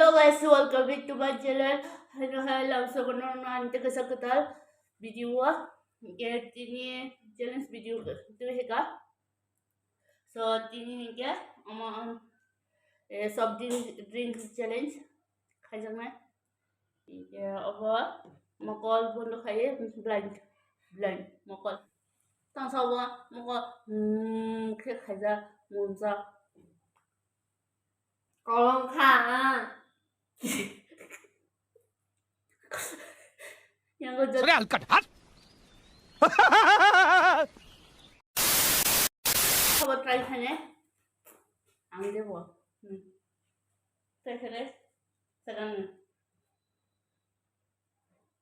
Hello guys, welcome back to my channel. Langsung ko na nanti kesakitan video ini challenge video itu है so ini क्या हम soft drink challenge खाई जाना ये अब मकल बोलो खाइए blind मकल तंग सावा मकल के खाई जा मुंजा Kolong kha. yang gue jadi Real cut. coba try खाने आगे देखो try खाने sekarang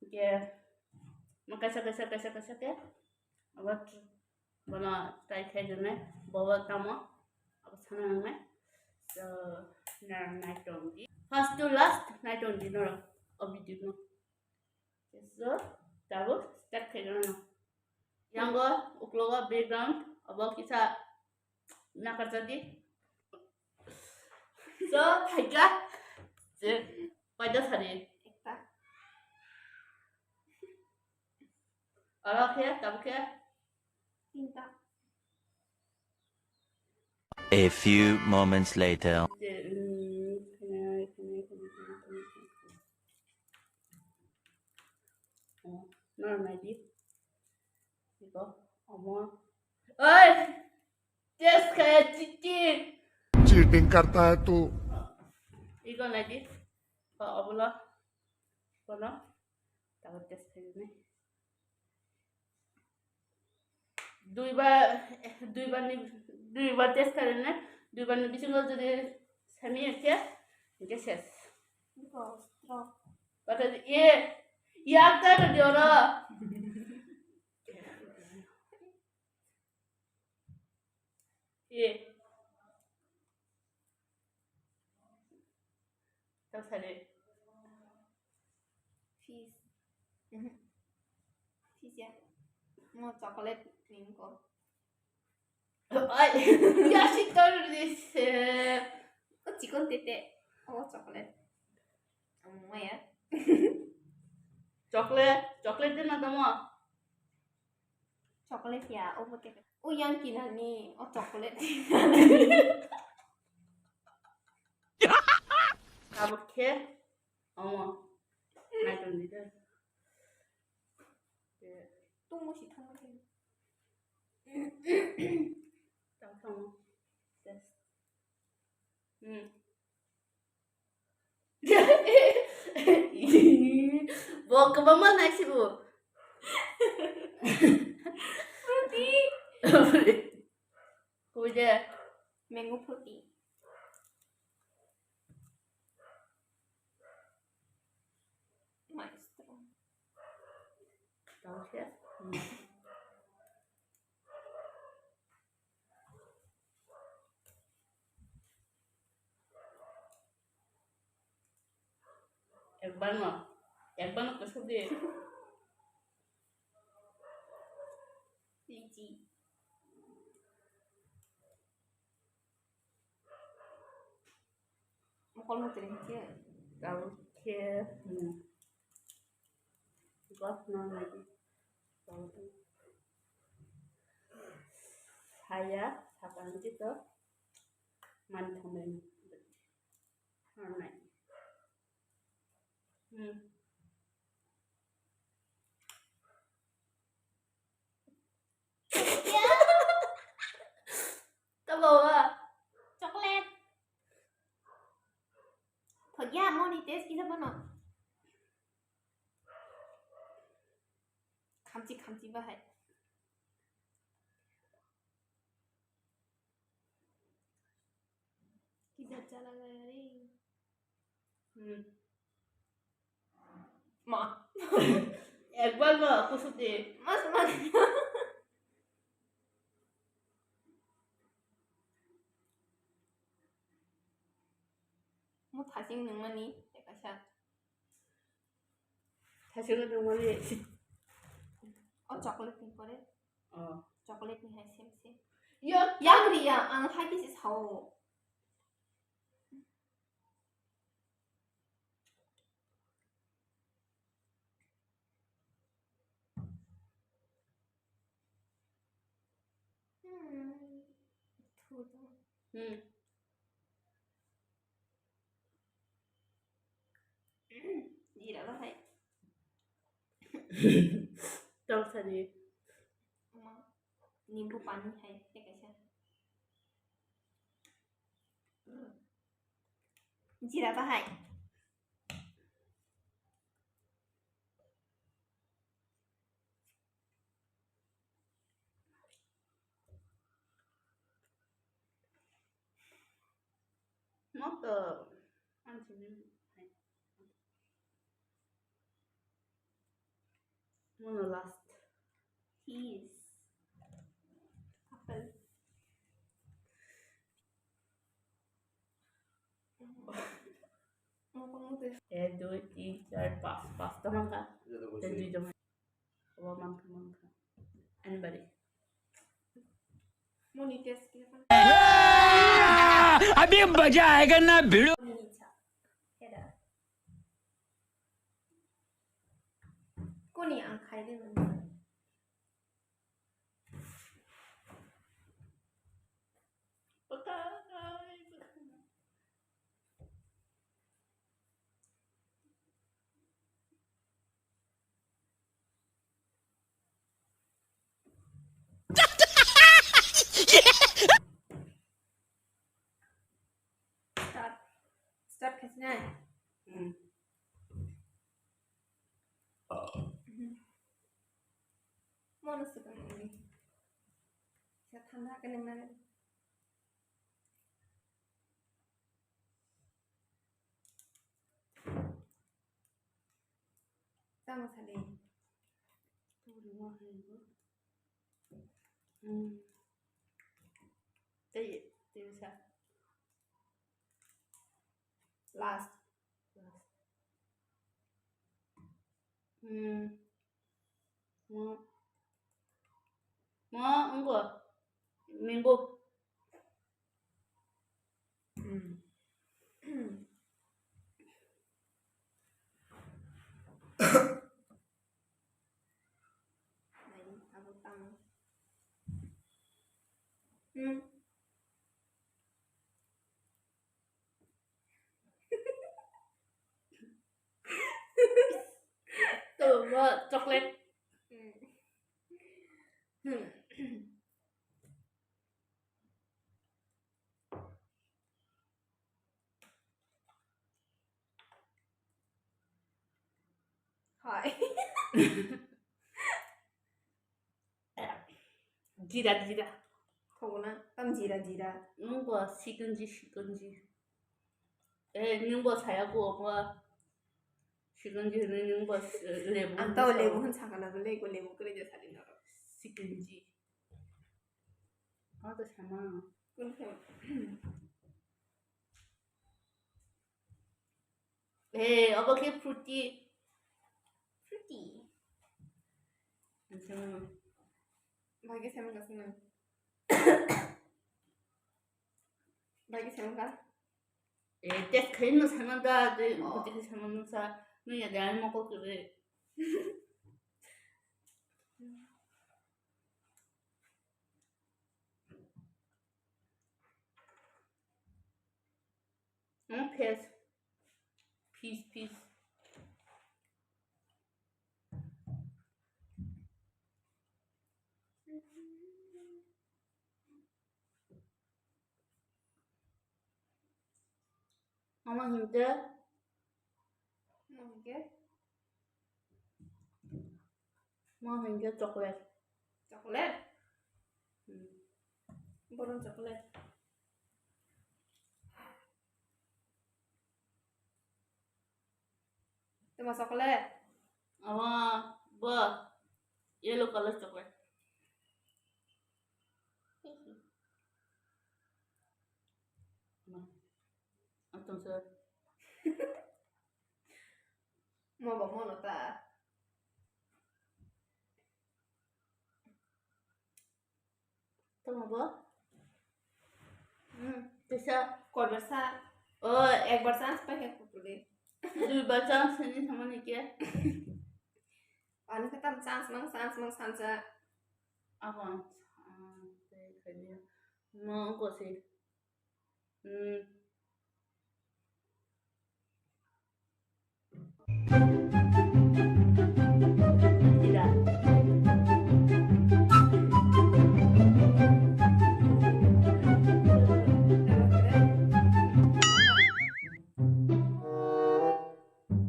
ya makasih ya अब बना try खाई जाना बाबा तामा अब खाना हमें so night only first to last night only no video no so tahu start खाई जाना yang gue ukloga background अब kita nak kerja di so haja pada hari Ekta. orang ya tapi ya Tinta. A few moments later. Normal di itu omong oi just kayak cici cheating करता है तू itu lagi kalau Allah kono takut test ini দুইবার test করেন না দুইবার বিচুঙ্গ যদি সামি আছে এটা শেষ Stro. কথা এ ইয়াটা দিওরা এ তাহলে Fish. Fish ya. Mau coklat cream ko. ay yaşıklar dese Oh, chicken tete. Oh, coklat. Mau ya. Chocolate din na tamo Coklat ya. Oh, pakai. Oh, yang kinani. Oh, coklat. kabut ke ama naitun dide Tunggu sih tunggu sih. tamam tes Bawa ke mana sih bu? Fruity. Udah Mango fruity. Maestro. tahu ya. একবার না কিছু দিয়ে Lychee. Mukol mo tirin siya. tahu ke gak non lagi saya kapan gitu mantan Alright. Tabawa. Coklat. Pagya mo ni test kita ba no? Kamchi ba hai? Kita chala gaya rin. Ma. একবার বা কুসুতে Mas man. Mo thasing nung mani. Teka siya. 다시 그 동안에 Oh, chocolate ni pare. 어 Chocolate ni hai same same. 야 Yagri ya. Ang hai this is how. 보통. 응. Gì đã có thể. 떡사리. 엄마. 님부 많이 해. 되겠어. Gì đã có thể. 뭐또 한지는 뭐는 last. Peace. Apple. Không có muốn từ. 1, 2, 3, 4, 5. Pass. Tamam ka? Then do the manka. Anybody. Moni test kia kan. अभी मजा आएगा ना भिड़ो Moni cha. Header. Cô này ăn khai đi mình. Start kasi na. Mona suka ini. Saya tanda kan yang mana. Sama sekali. 우리 뭐 하는 거? 자. Last. 응거. 민고. Này, aku tăng. 또 뭐 초콜릿. Hỏi. 지라. Thuna, tâm gì là. 응거 시근지. 응거 사야고 뭐 시근지는 응거 레몬. Ang tao lebo hun saka na lego lebo kure je sali na. 시근지. 아도 참아. Kun theo. 어버게 프루티. Fruity. 괜찮아. Bagi saya enggak senang. Bagi saya enggak. 때 그림도 잘 만다. 어떻게 잘 만든 사. 너야 날 먹고 그래. 응, 피스. 엄마 힘들어? Mungkin 뭐 힘들어? 초콜릿. coklat. Borong coklat. Itu mas coklat. 뭐 yellow color chocolate. 어떤 소? Mau bawa mono ta. 또 뭐? 됐어. Conversa. Ek Conversa sebagai kulit. dulu baca sini sama nih ya. Anu kata sans mang sans. apa? 그냥 Mau kok sih. Tidak.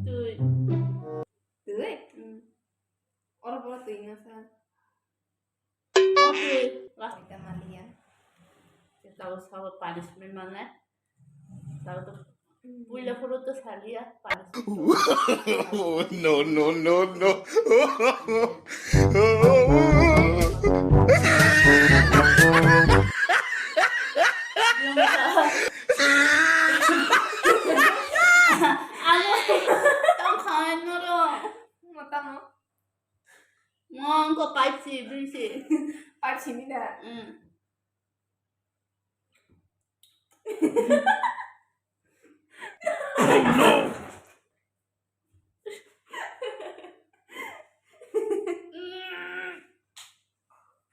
Tuh. Tưới. Orang boleh tuh ingat kan? Oke. Lah, Kita Malia. kita tahu sama punishment mana? Tahu tuh. Pula frutos salía punishment. no, no, no, no. Yung ano? Ang kain mo rin. Mata mo? Mga ko 5C, BC. Parchimida.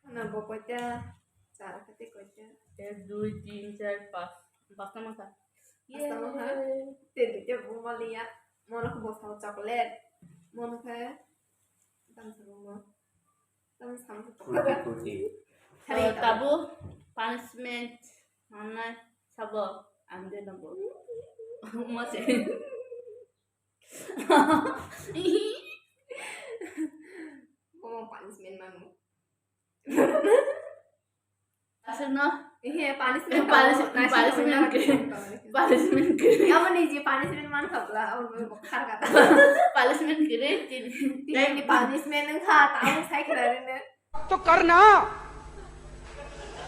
Ano ba ko dyan? Sarap kasi ko dyan. 1, 2, 3, 4, 5. Basta mo ka. Basta mo ka? Tedi dyan po Malia. Muna ko bosaw chocolate. Muna ka? Tama sa mo. Tama sa mo. tabu punishment mana sabo 안 되는 거. 뭐지? Kung punishment man mo. Kasi na Ihe punishment punishment kiri. Yaman niji punishment man sabla और मैं बुखार का था punishment kiri तीन punishment नहीं खा ताऊ side कर रहे ने तो करना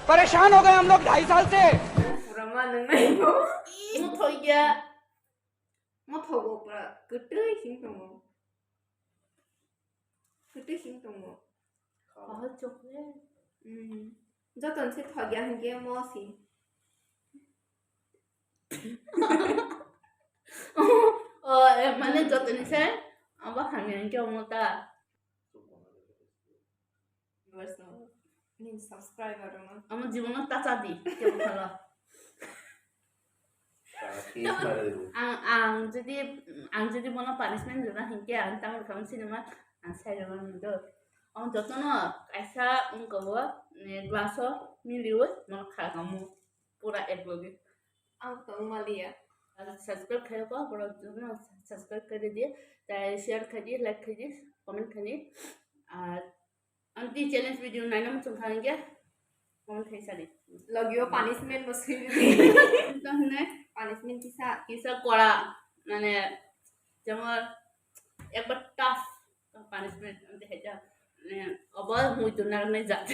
परेशान हो गए हम लोग 2.5 साल से पूरा मन नहीं हो mo thoya मैं थोगो पूरा कितने हिंटोंगो कितने हिंटोंगो chocolate जो तुमसे थोगिया हंगे मौसी mana jotoni se aba hangen ke omota वर्ष nin subscriber मा আমার জীবনত টাচা দি কেমন ভালো ang jadi mana punishment jona hingke ang tamar kam cinema ang sai jona ndo ang jotono kaisa ungko glaso miliu mana kha kamu pura edlogi अब तो Mallya subscribe करे को बड़ा जरूर सब्सक्राइब कर दिए चाहे शेयर करिए लाइक करिए कमेंट करिए और अंतिम चैलेंज वीडियो नाइना में चुकाएंगे कमेंट है सारी लगियो punishment बसुई तो हमने punishment किसा कोड़ा मैंने जब एक बार टफ punishment अंत है जा अब मुझे तो नहीं जाते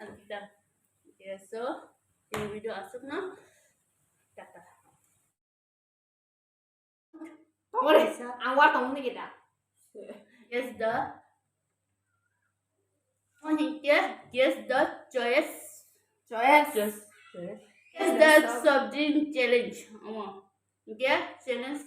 अंतिम ये सो ini video asuk na kata Boleh, awal tahun ni kita. yes the oh here yes the choice Choice. yes the subject challenge oh yeah challenge